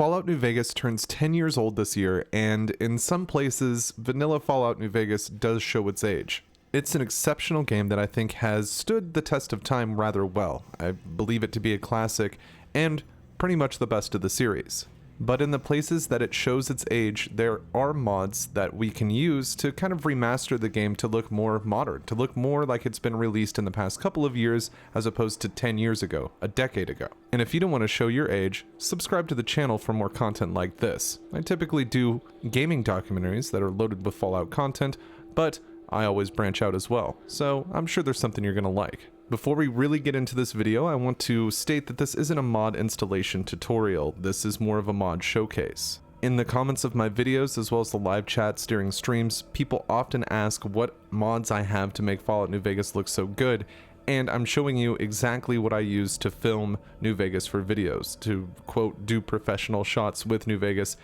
Fallout New Vegas turns 10 years old this year, and in some places, vanilla Fallout New Vegas does show its age. It's an exceptional game that I think has stood the test of time rather well. I believe it to be a classic, and pretty much the best of the series. But in the places that it shows its age, there are mods that we can use to kind of remaster the game to look more modern, to look more like it's been released in the past couple of years as opposed to 10 years ago, a decade ago. And if you don't want to show your age, subscribe to the channel for more content like this. I typically do gaming documentaries that are loaded with Fallout content, but I always branch out as well, so I'm sure there's something you're going to like. Before we really get into this video, I want to state that this isn't a mod installation tutorial, this is more of a mod showcase. In the comments of my videos, as well as the live chats during streams, people often ask what mods I have to make Fallout New Vegas look so good, and I'm showing you exactly what I use to film New Vegas for videos, to quote, do professional shots with New Vegas,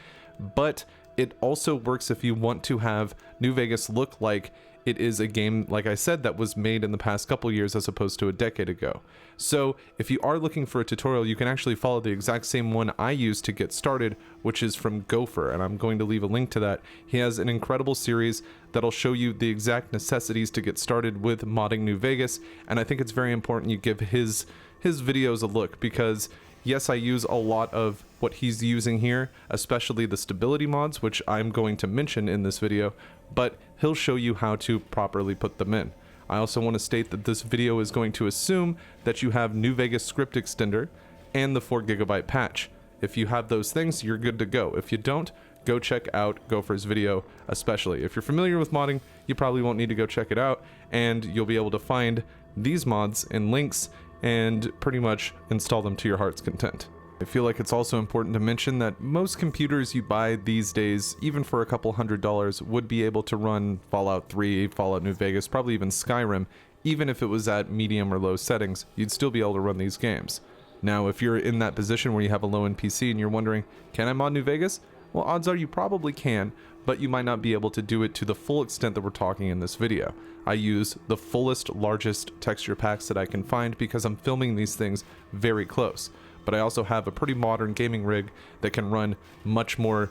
but it also works if you want to have New Vegas look like it is a game, like I said, that was made in the past couple years as opposed to a decade ago. So if you are looking for a tutorial, you can actually follow the exact same one I used to get started, which is from Gopher, and I'm going to leave a link to that. He has an incredible series that'll show you the exact necessities to get started with modding New Vegas, and I think it's very important you give his videos a look, because yes, I use a lot of what he's using here, especially the stability mods, which I'm going to mention in this video, but he'll show you how to properly put them in. I also want to state that this video is going to assume that you have New Vegas script extender and the 4GB patch. If you have those things, you're good to go. If you don't, go check out Gopher's video, especially. If you're familiar with modding, you probably won't need to go check it out, and you'll be able to find these mods and links and pretty much install them to your heart's content. I feel like it's also important to mention that most computers you buy these days, even for a couple $100s, would be able to run Fallout 3, Fallout New Vegas, probably even Skyrim. Even if it was at medium or low settings, you'd still be able to run these games. Now, if you're in that position where you have a low-end PC and you're wondering, can I mod New Vegas? Well, odds are you probably can, but you might not be able to do it to the full extent that we're talking in this video. I use the fullest, largest texture packs that I can find because I'm filming these things very close. But I also have a pretty modern gaming rig that can run much more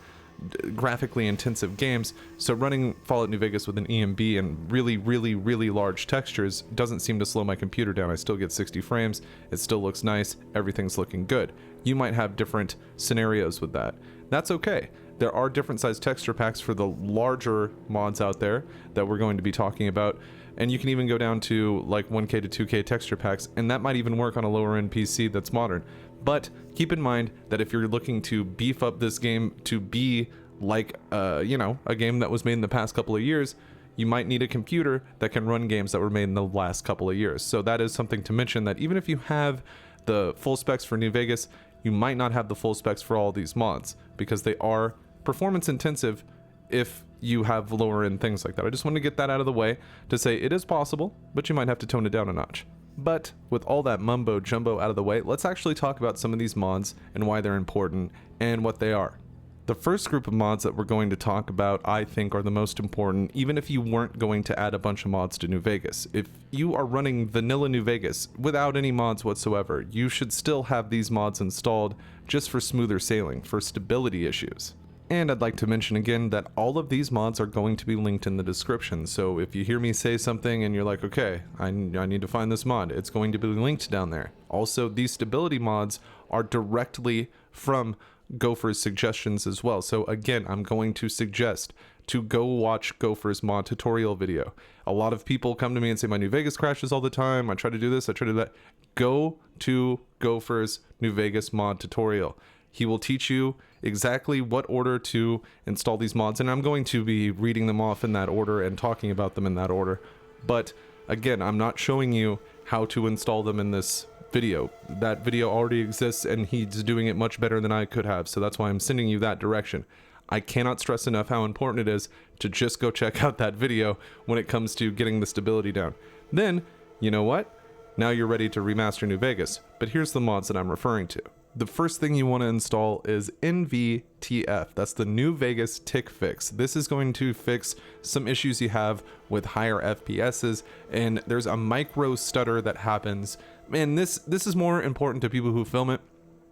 graphically intensive games, so running Fallout New Vegas with an EMB and really large textures doesn't seem to slow my computer down. I still get 60 frames, it still looks nice, everything's looking good. You might have different scenarios with that. That's okay. There are different size texture packs for the larger mods out there that we're going to be talking about, and you can even go down to like 1K to 2K texture packs, and that might even work on a lower end PC that's modern. But keep in mind that if you're looking to beef up this game to be like, a game that was made in the past couple of years, you might need a computer that can run games that were made in the last couple of years. So that is something to mention, that even if you have the full specs for New Vegas, you might not have the full specs for all these mods, because they are performance intensive if you have lower end things like that. I just want to get that out of the way to say it is possible, but you might have to tone it down a notch. But with all that mumbo jumbo out of the way, let's actually talk about some of these mods and why they're important and what they are. The first group of mods that we're going to talk about, I think, are the most important, even if you weren't going to add a bunch of mods to New Vegas. If you are running vanilla New Vegas without any mods whatsoever, you should still have these mods installed just for smoother sailing, for stability issues. And I'd like to mention again that all of these mods are going to be linked in the description, so if you hear me say something and you're like, okay, I need to find this mod, it's going to be linked down there. Also, these stability mods are directly from Gopher's suggestions as well, so again, I'm going to suggest to go watch Gopher's mod tutorial video. A lot of people come to me and say my New Vegas crashes all the time, I try to do this, I try to do that. Go to Gopher's New Vegas mod tutorial. He will teach you exactly what order to install these mods, and I'm going to be reading them off in that order and talking about them in that order. But again, I'm not showing you how to install them in this video. That video already exists and he's doing it much better than I could have, so that's why I'm sending you that direction. I cannot stress enough how important it is to just go check out that video when it comes to getting the stability down. Then, you know what? Now you're ready to remaster New Vegas, but here's the mods that I'm referring to. The first thing you want to install is NVTF. That's the New Vegas tick fix. This is going to fix some issues you have with higher FPSs, and there's a micro stutter that happens. And this is more important to people who film it,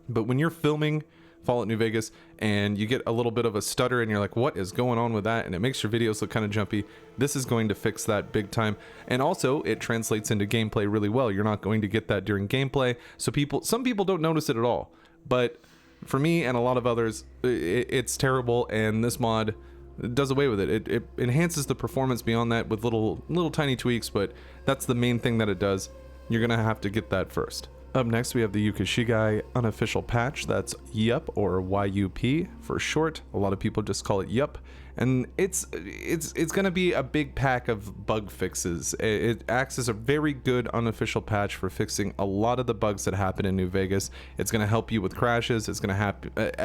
but when you're filming Fallout New Vegas and you get a little bit of a stutter and you're like, what is going on with that? And it makes your videos look kind of jumpy. This is going to fix that big time. And also it translates into gameplay really well. You're not going to get that during gameplay. So some people don't notice it at all. But for me and a lot of others, it's terrible. And this mod does away with it. It enhances the performance beyond that with little tiny tweaks, but that's the main thing that it does. You're going to have to get that first. Up next, we have the Yukishigai unofficial patch. That's YUP, or YUP for short. A lot of people just call it YUP. And it's going to be a big pack of bug fixes. It acts as a very good unofficial patch for fixing a lot of the bugs that happen in New Vegas. It's going to help you with crashes. It's going to have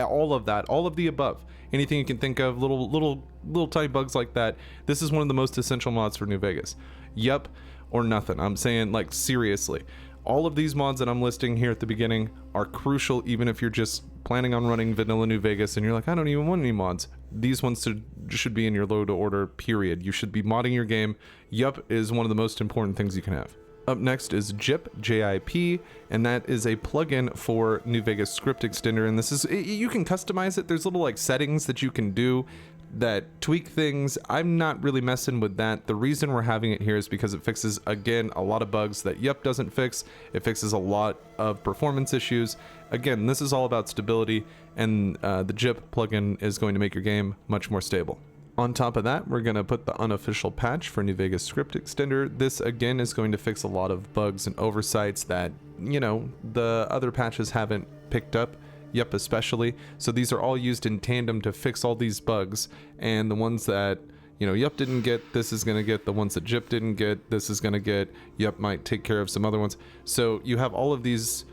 all of that, all of the above. Anything you can think of, little tiny bugs like that. This is one of the most essential mods for New Vegas. YUP or nothing. I'm saying, like, seriously. All of these mods that I'm listing here at the beginning are crucial, even if you're just planning on running vanilla New Vegas and you're like, I don't even want any mods. These ones should be in your low to order, period. You should be modding your game. YUP is one of the most important things you can have. Up next is JIP, J-I-P, and that is a plugin for New Vegas script extender. And this is, you can customize it. There's little like settings that you can do that tweak things. I'm not really messing with that. The reason we're having it here is because it fixes, again, a lot of bugs that YUP doesn't fix. It fixes a lot of performance issues. Again, this is all about stability, and the JIP plugin is going to make your game much more stable. On top of that, we're going to put the unofficial patch for New Vegas script extender. This again is going to fix a lot of bugs and oversights that, you know, the other patches haven't picked up. YUP especially. So these are all used in tandem to fix all these bugs, and the ones that, you know, YUP didn't get, this is going to get. The ones that JIP didn't get, this is going to get. YUP might take care of some other ones. So you have all of these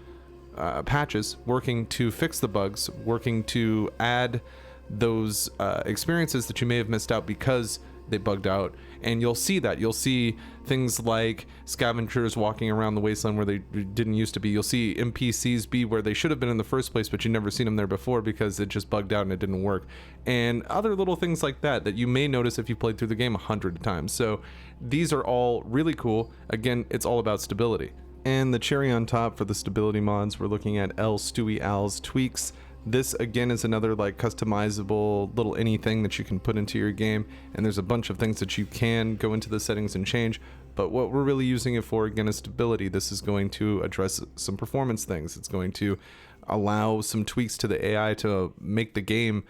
patches working to fix the bugs, working to add those experiences that you may have missed out because they bugged out. And you'll see that. You'll see things like scavengers walking around the wasteland where they didn't used to be. You'll see NPCs be where they should have been in the first place, but you never seen them there before because it just bugged out and it didn't work. And other little things like that that you may notice if you played through the game 100 times. So these are all really cool. Again, it's all about stability. And the cherry on top for the stability mods, we're looking at Stewie Al's tweaks. This again is another like customizable little anything that you can put into your game, and there's a bunch of things that you can go into the settings and change, but what we're really using it for again is stability. This is going to address some performance things. It's going to allow some tweaks to the AI to make the game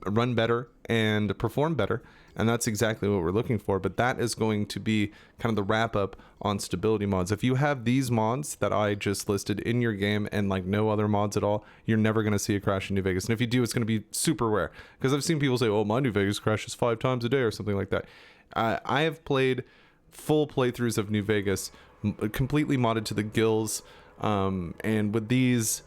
run better and perform better, and that's exactly what we're looking for. But that is going to be kind of the wrap up on stability mods. If you have these mods that I just listed in your game and like no other mods at all, you're never going to see a crash in New Vegas. And if you do, it's going to be super rare, because I've seen people say, oh, my New Vegas crashes 5 times a day or something like that. I have played full playthroughs of New Vegas completely modded to the gills, and with these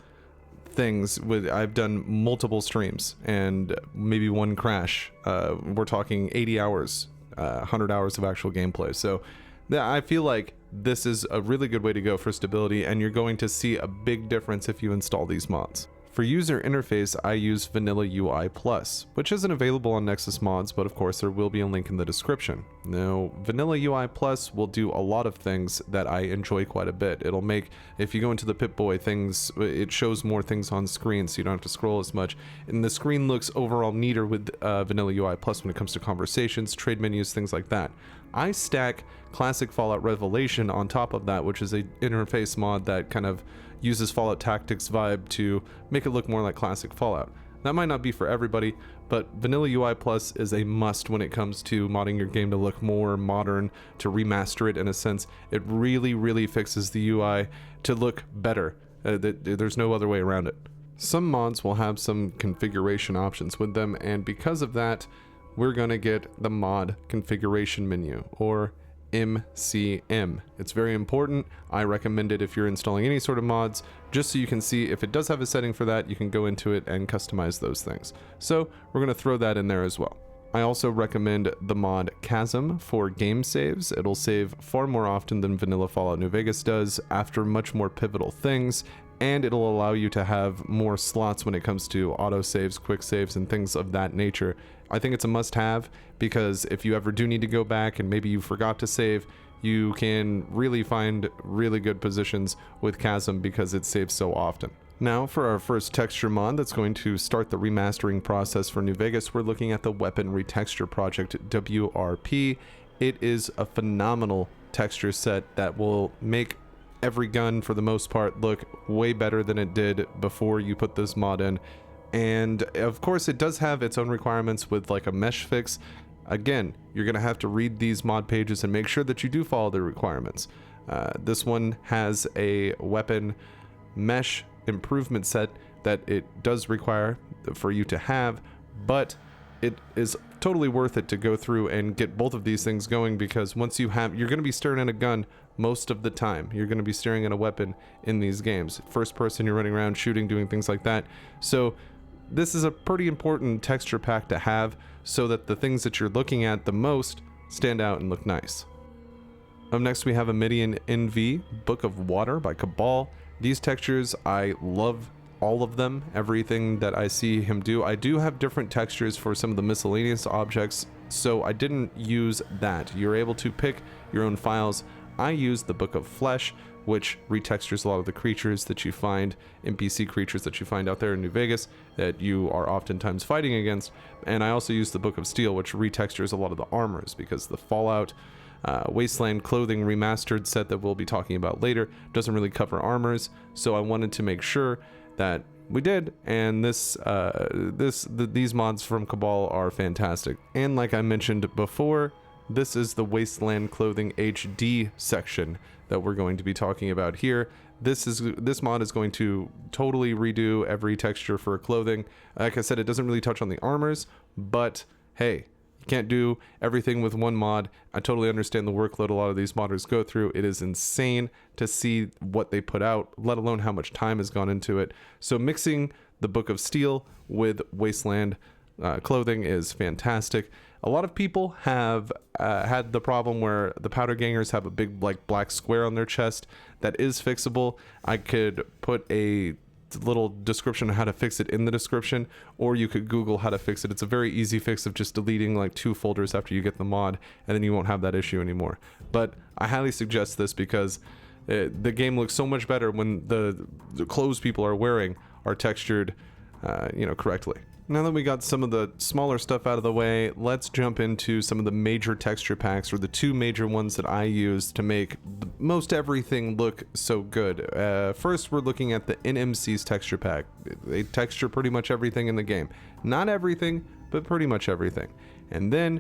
things, I've done multiple streams and maybe one crash. We're talking 80 hours, 100 hours of actual gameplay. So I feel like this is a really good way to go for stability, and you're going to see a big difference if you install these mods. For user interface, I use Vanilla UI Plus, which isn't available on Nexus Mods, but of course there will be a link in the description. Now, Vanilla UI Plus will do a lot of things that I enjoy quite a bit. It'll make, if you go into the Pip-Boy things, it shows more things on screen, so you don't have to scroll as much. And the screen looks overall neater with Vanilla UI Plus when it comes to conversations, trade menus, things like that. I stack Classic Fallout Revelation on top of that, which is a interface mod that kind of uses Fallout Tactics vibe to make it look more like classic Fallout. That might not be for everybody, but Vanilla UI Plus is a must when it comes to modding your game to look more modern, to remaster it in a sense. It really, really fixes the UI to look better. There's no other way around it. Some mods will have some configuration options with them, and because of that, we're gonna get the mod configuration menu, or MCM. It's very important. I recommend it if you're installing any sort of mods, just so you can see if it does have a setting for that, you can go into it and customize those things. So we're going to throw that in there as well. I also recommend the mod Chasm for game saves. It'll save far more often than vanilla Fallout New Vegas does after much more pivotal things, and it'll allow you to have more slots when it comes to auto saves, quick saves, and things of that nature. I think it's a must-have, because if you ever do need to go back and maybe you forgot to save, you can really find really good positions with Chasm because it saves so often. Now for our first texture mod that's going to start the remastering process for New Vegas, we're looking at the Weapon Retexture Project, WRP. It is a phenomenal texture set that will make every gun, for the most part, look way better than it did before you put this mod in. And of course it does have its own requirements with like a mesh fix. Again, you're gonna have to read these mod pages and make sure that you do follow the requirements. This one has a weapon mesh improvement set that it does require for you to have, but it is totally worth it to go through and get both of these things going, because once you have, you're going to be staring at a gun most of the time. You're going to be staring at a weapon in these games. First person, you're running around shooting, doing things like that. So this is a pretty important texture pack to have so that the things that you're looking at the most stand out and look nice. Up next we have a Midian NV, Book of Water by Cabal. These textures, I love all of them, everything that I see him do. I do have different textures for some of the miscellaneous objects, so I didn't use that. You're able to pick your own files. I use the Book of Flesh, which retextures a lot of the creatures that you find, NPC creatures that you find out there in New Vegas that you are oftentimes fighting against. And I also use the Book of Steel, which retextures a lot of the armors, because the Fallout Wasteland Clothing Remastered set that we'll be talking about later doesn't really cover armors, so I wanted to make sure that we did, and these mods from Cabal are fantastic. And like I mentioned before, this is the Wasteland Clothing HD section that we're going to be talking about here. This mod is going to totally redo every texture for clothing. Like I said, it doesn't really touch on the armors, but hey, you can't do everything with one mod. I totally understand the workload a lot of these modders go through. It is insane to see what they put out, let alone how much time has gone into it. So mixing the Book of Steel with Wasteland clothing is fantastic. A lot of people have had the problem where the powder gangers have a big like black square on their chest. That is fixable. I could put a little description on how to fix it in the description, or you could Google how to fix it. It's a very easy fix of just deleting like 2 folders after you get the mod, and then you won't have that issue anymore. But I highly suggest this because the game looks so much better when the clothes people are wearing are textured correctly. Now that we got some of the smaller stuff out of the way, let's jump into some of the major texture packs, or the 2 major ones that I use to make most everything look so good. First, we're looking at the NMC's texture pack. They texture pretty much everything in the game. Not everything, but pretty much everything. And then,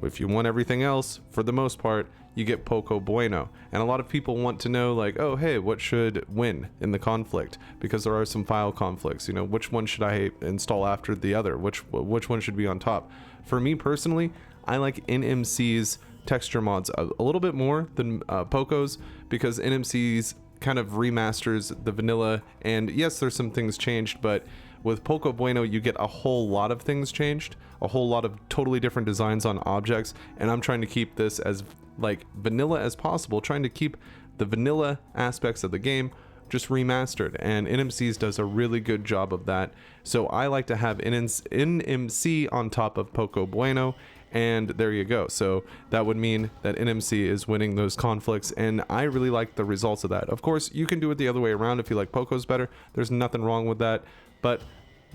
if you want everything else, for the most part, you get Poco Bueno. And a lot of people want to know, like, oh, hey, what should win in the conflict? Because there are some file conflicts. You know, which one should I install after the other? Which one should be on top? For me personally, I like NMC's texture mods a little bit more than Poco's, because NMC's kind of remasters the vanilla. And yes, there's some things changed, but with Poco Bueno, you get a whole lot of things changed, a whole lot of totally different designs on objects, and I'm trying to keep this as like vanilla as possible, trying to keep the vanilla aspects of the game just remastered, and NMC's does a really good job of that. So I like to have NMC on top of Poco Bueno, and there you go. So that would mean that NMC is winning those conflicts, and I really like the results of that. Of course, you can do it the other way around if you like Poco's better. There's nothing wrong with that, but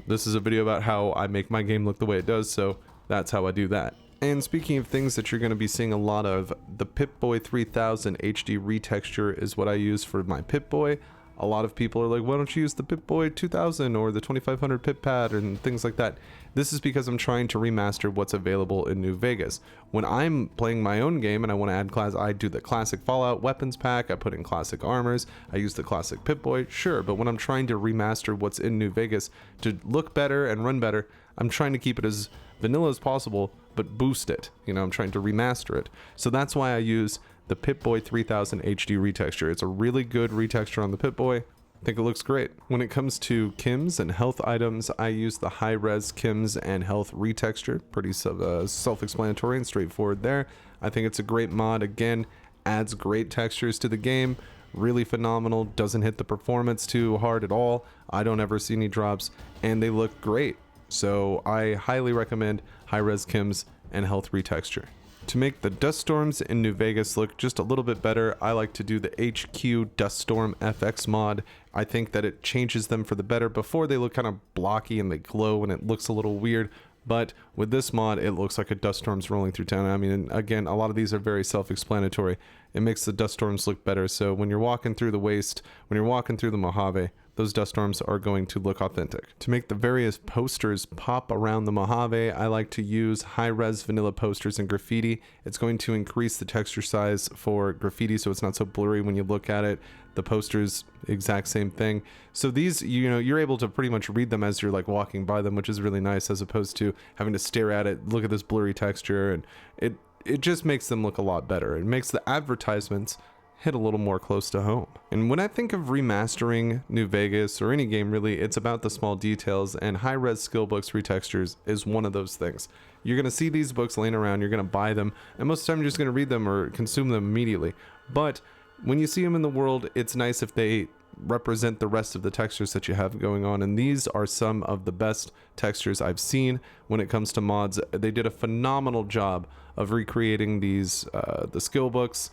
this is a video about how I make my game look the way it does, so that's how I do that. And speaking of things that you're going to be seeing a lot of, the Pip-Boy 3000 HD retexture is what I use for my Pip-Boy. A lot of people are like, why don't you use the Pip-Boy 2000 or the 2500 Pip-Pad and things like that? This is because I'm trying to remaster what's available in New Vegas. When I'm playing my own game and I want to add class, I do the classic Fallout weapons pack, I put in classic armors, I use the classic Pip-Boy, sure, but when I'm trying to remaster what's in New Vegas to look better and run better, I'm trying to keep it as vanilla as possible, but boost it. You know, I'm trying to remaster it. So that's why I use the Pip-Boy 3000 HD retexture. It's a really good retexture on the Pip-Boy. I think it looks great. When it comes to chems and health items, I use the high-res chems and health retexture. Pretty self-explanatory and straightforward there. I think it's a great mod. Again, adds great textures to the game. Really phenomenal. Doesn't hit the performance too hard at all. I don't ever see any drops, and they look great. So I highly recommend high-res chems and health retexture. To make the dust storms in New Vegas look just a little bit better, I like to do the HQ Dust Storm FX mod. I think that it changes them for the better. Before, they look kind of blocky and they glow and it looks a little weird, but with this mod it looks like a dust storm's rolling through town. I mean, again, a lot of these are very self-explanatory. It makes the dust storms look better, so when you're walking through the waste, when you're walking through the Mojave, those dust storms are going to look authentic. To make the various posters pop around the Mojave, I like to use high-res vanilla posters and graffiti. It's going to increase the texture size for graffiti so it's not so blurry when you look at it. The posters, exact same thing. So these, you're able to pretty much read them as you're like walking by them, which is really nice, as opposed to having to stare at it, look at this blurry texture, and it just makes them look a lot better. It makes the advertisements hit a little more close to home. And when I think of remastering New Vegas, or any game really, it's about the small details, and high-res skill books retextures is one of those things. You're going to see these books laying around, you're going to buy them, and most of the time you're just going to read them or consume them immediately. But when you see them in the world, it's nice if they represent the rest of the textures that you have going on, and these are some of the best textures I've seen when it comes to mods. They did a phenomenal job of recreating these, the skill books.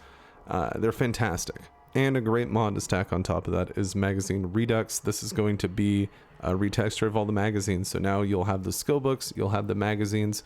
They're fantastic. And a great mod to stack on top of that is Magazine Redux. This is going to be a retexture of all the magazines. So now you'll have the skill books, you'll have the magazines,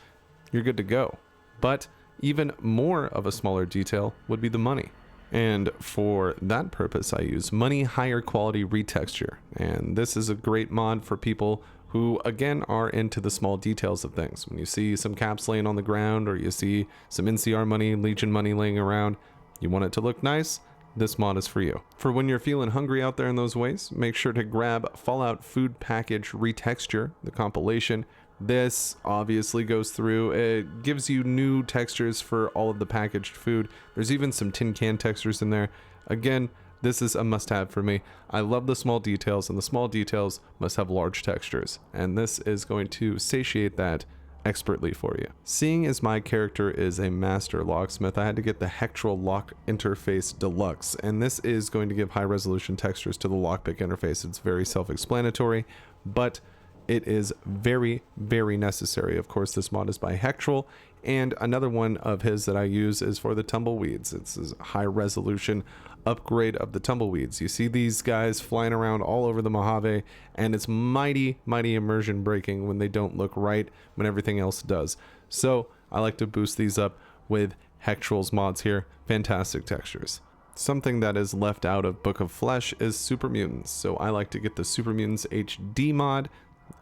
you're good to go. But even more of a smaller detail would be the money. And for that purpose, I use Money Higher Quality Retexture. And this is a great mod for people who, again, are into the small details of things. When you see some caps laying on the ground, or you see some NCR money, Legion money laying around, you want it to look nice, this mod is for you. For when you're feeling hungry out there in those ways, make sure to grab Fallout Food Package Retexture, the compilation. This obviously goes through, it gives you new textures for all of the packaged food. There's even some tin can textures in there. Again, this is a must-have for me. I love the small details, and the small details must have large textures. And this is going to satiate that expertly for you. Seeing as my character is a master locksmith, I had to get the Hectoral Lock Interface Deluxe, and this is going to give high resolution textures to the lockpick interface. It's very self-explanatory, but it is very, very necessary. Of course, this mod is by Hectoral, and another one of his that I use is for the tumbleweeds. It's a high resolution upgrade of the tumbleweeds. You see these guys flying around all over the Mojave, and it's mighty, mighty immersion breaking when they don't look right, when everything else does. So I like to boost these up with Hectoral's mods here. Fantastic textures. Something that is left out of Book of Flesh is Super Mutants. So I like to get the Super Mutants HD mod.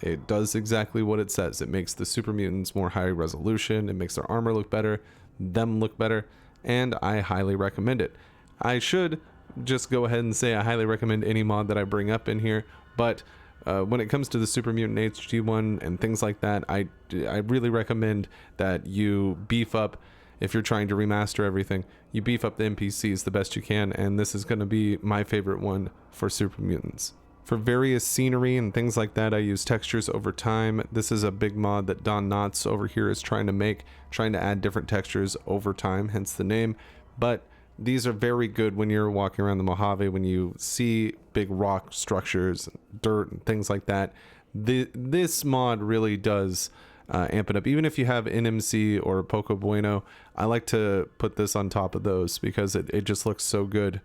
It does exactly what it says. It makes the Super Mutants more high resolution. It makes their armor look better, them look better, and I highly recommend it. I should just go ahead and say I highly recommend any mod that I bring up in here, but when it comes to the Super Mutant HD one and things like that, I really recommend that you beef up, if you're trying to remaster everything, you beef up the NPCs the best you can, and this is going to be my favorite one for Super Mutants. For various scenery and things like that, I use textures over time. This is a big mod that Don Knotts over here is trying to add different textures over time, hence the name. But these are very good when you're walking around the Mojave, when you see big rock structures, dirt, and things like that. This mod really does amp it up. Even if you have NMC or Poco Bueno, I like to put this on top of those because it just looks so good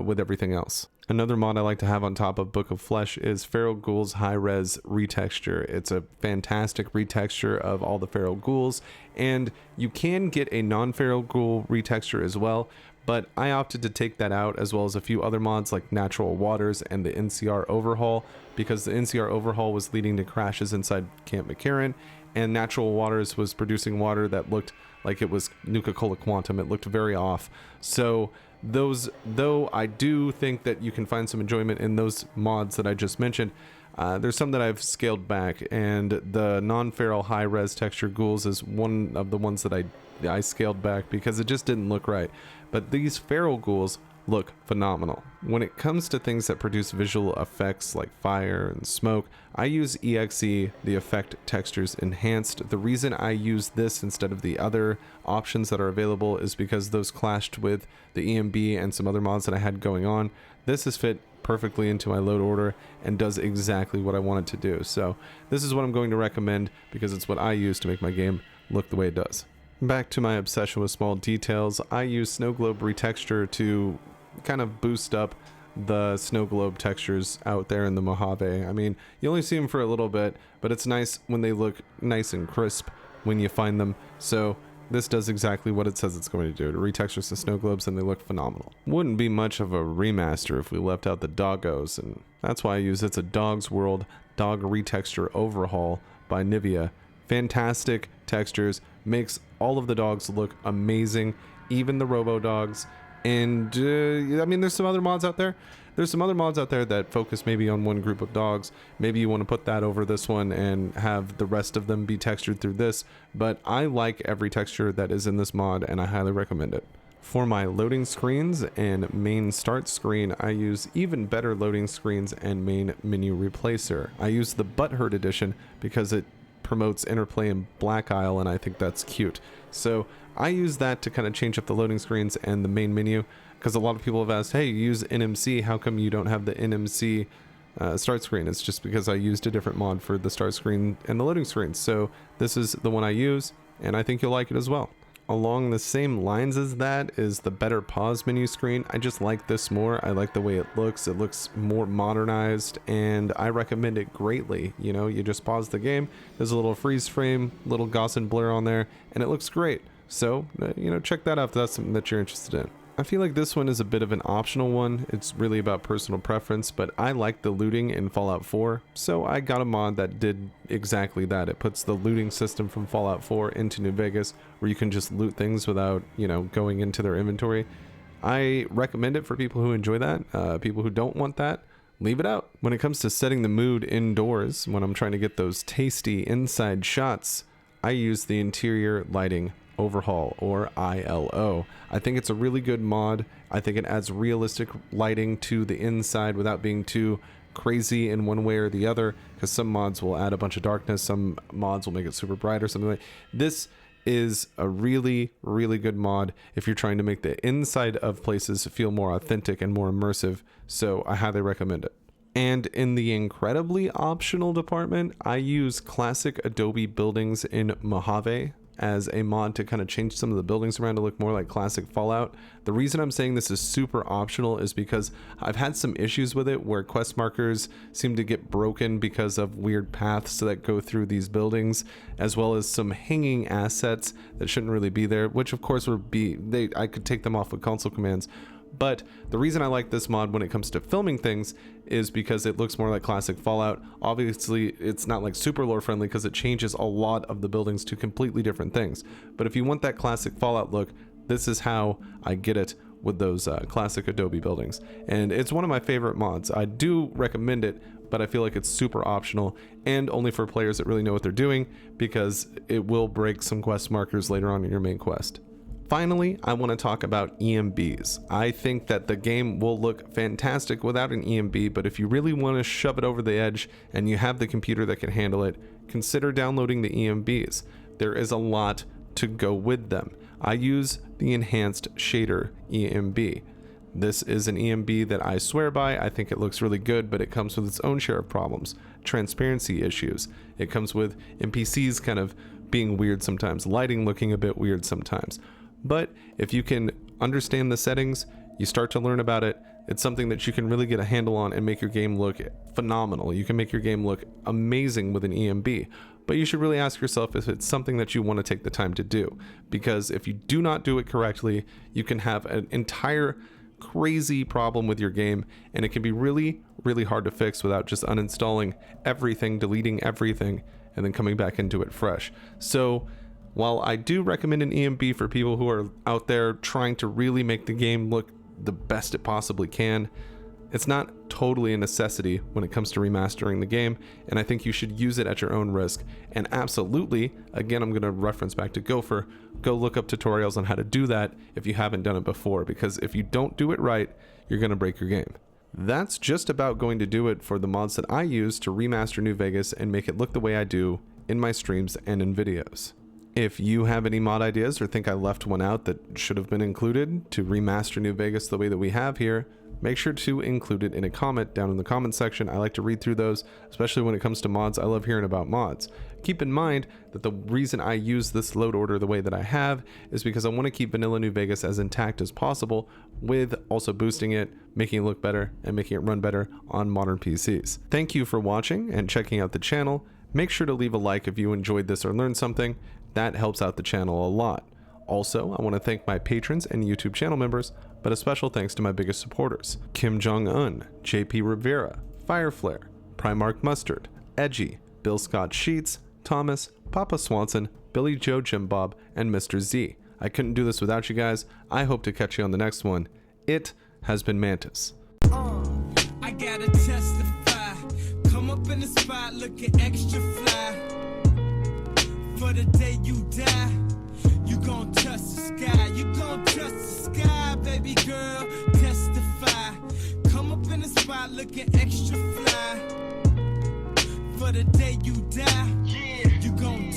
with everything else. Another mod I like to have on top of Book of Flesh is Feral Ghouls High Res Retexture. It's a fantastic retexture of all the Feral Ghouls, and you can get a non-Feral Ghoul retexture as well, but I opted to take that out, as well as a few other mods like Natural Waters and the NCR Overhaul, because the NCR Overhaul was leading to crashes inside Camp McCarran, and Natural Waters was producing water that looked like it was Nuka-Cola Quantum. It looked very off. So those, though I do think that you can find some enjoyment in those mods that I just mentioned, there's some that I've scaled back, and the non-feral high-res texture ghouls is one of the ones that I scaled back because it just didn't look right. But these feral ghouls look phenomenal. When it comes to things that produce visual effects like fire and smoke, I use EXE, the Effect Textures Enhanced. The reason I use this instead of the other options that are available is because those clashed with the EMB and some other mods that I had going on. This is fit perfectly into my load order and does exactly what I want it to do. So this is what I'm going to recommend because it's what I use to make my game look the way it does. Back to my obsession with small details, I use snow globe retexture to kind of boost up the snow globe textures out there in the Mojave. I mean, you only see them for a little bit, but it's nice when they look nice and crisp when you find them. So this does exactly what it says it's going to do. It retextures the snow globes and they look phenomenal. Wouldn't be much of a remaster if we left out the doggos, and that's why I use It's a Dog's World Dog Retexture Overhaul by Nivea. Fantastic textures, makes all of the dogs look amazing, even the robo dogs. And I mean, there's some other mods out there. There's some other mods out there that focus maybe on one group of dogs. Maybe you want to put that over this one and have the rest of them be textured through this. But I like every texture that is in this mod, and I highly recommend it. For my loading screens and main start screen, I use even better loading screens and main menu replacer. I use the Butthurt edition because it promotes interplay in Black Isle, and I think that's cute. So I use that to kind of change up the loading screens and the main menu, because a lot of people have asked, hey, you use NMC, how come you don't have the NMC start screen? It's just because I used a different mod for the start screen and the loading screens. So this is the one I use, and I think you'll like it as well. Along the same lines as that is the better pause menu screen. I just like this more. I like the way it looks. It looks more modernized, and I recommend it greatly. You know, you just pause the game, there's a little freeze frame, little Gaussian blur on there, and it looks great. So, you know, check that out if that's something that you're interested in. I feel like this one is a bit of an optional one. It's really about personal preference, but I like the looting in Fallout 4, so I got a mod that did exactly that. It puts the looting system from Fallout 4 into New Vegas, where you can just loot things without, you know, going into their inventory. I recommend it for people who enjoy that. People who don't want that, leave it out. When it comes to setting the mood indoors, when I'm trying to get those tasty inside shots, I use the Interior Lighting Overhaul, or ILO. I think it's a really good mod. I think it adds realistic lighting to the inside without being too crazy in one way or the other, because some mods will add a bunch of darkness, some mods will make it super bright or something like that. This is a really, really good mod if you're trying to make the inside of places feel more authentic and more immersive, so I highly recommend it. And in the incredibly optional department, I use classic Adobe buildings in Mojave as a mod to kind of change some of the buildings around to look more like classic Fallout. The reason I'm saying this is super optional is because I've had some issues with it where quest markers seem to get broken because of weird paths that go through these buildings, as well as some hanging assets that shouldn't really be there, which of course would be, I could take them off with console commands. But the reason I like this mod when it comes to filming things is because it looks more like classic Fallout. Obviously, it's not like super lore friendly because it changes a lot of the buildings to completely different things. But if you want that classic Fallout look, this is how I get it with those classic Adobe buildings. And it's one of my favorite mods. I do recommend it, but I feel like it's super optional and only for players that really know what they're doing, because it will break some quest markers later on in your main quest. Finally, I want to talk about EMBs. I think that the game will look fantastic without an EMB, but if you really want to shove it over the edge and you have the computer that can handle it, consider downloading the EMBs. There is a lot to go with them. I use the Enhanced Shader EMB. This is an EMB that I swear by. I think it looks really good, but it comes with its own share of problems. Transparency issues. It comes with NPCs kind of being weird sometimes, lighting looking a bit weird sometimes. But if you can understand the settings, you start to learn about it, it's something that you can really get a handle on and make your game look phenomenal. You can make your game look amazing with an EMB, but you should really ask yourself if it's something that you want to take the time to do, because if you do not do it correctly, you can have an entire crazy problem with your game, and it can be really, really hard to fix without just uninstalling everything, deleting everything, and then coming back into it fresh. So while I do recommend an EMB for people who are out there trying to really make the game look the best it possibly can, it's not totally a necessity when it comes to remastering the game, and I think you should use it at your own risk. And absolutely, again, I'm going to reference back to Gopher, go look up tutorials on how to do that if you haven't done it before, because if you don't do it right, you're going to break your game. That's just about going to do it for the mods that I use to remaster New Vegas and make it look the way I do in my streams and in videos. If you have any mod ideas or think I left one out that should have been included to remaster New Vegas the way that we have here, make sure to include it in a comment down in the comment section. I like to read through those, especially when it comes to mods. I love hearing about mods. Keep in mind that the reason I use this load order the way that I have is because I want to keep Vanilla New Vegas as intact as possible, with also boosting it, making it look better, and making it run better on modern PCs. Thank you for watching and checking out the channel. Make sure to leave a like if you enjoyed this or learned something. That helps out the channel a lot. Also, I want to thank my patrons and YouTube channel members, but a special thanks to my biggest supporters: Kim Jong-un, JP Rivera, Fireflare, Primark Mustard, Edgy, Bill Scott Sheets, Thomas, Papa Swanson, Billy Joe Jim Bob, and Mr. Z. I couldn't do this without you guys. I hope to catch you on the next one. It has been Mantis. I gotta testify. Come up in the spot looking extra fly. For the day you die, you gon' touch the sky. You gon' touch the sky, baby girl. Testify. Come up in the spot looking extra fly. For the day you die, you gon'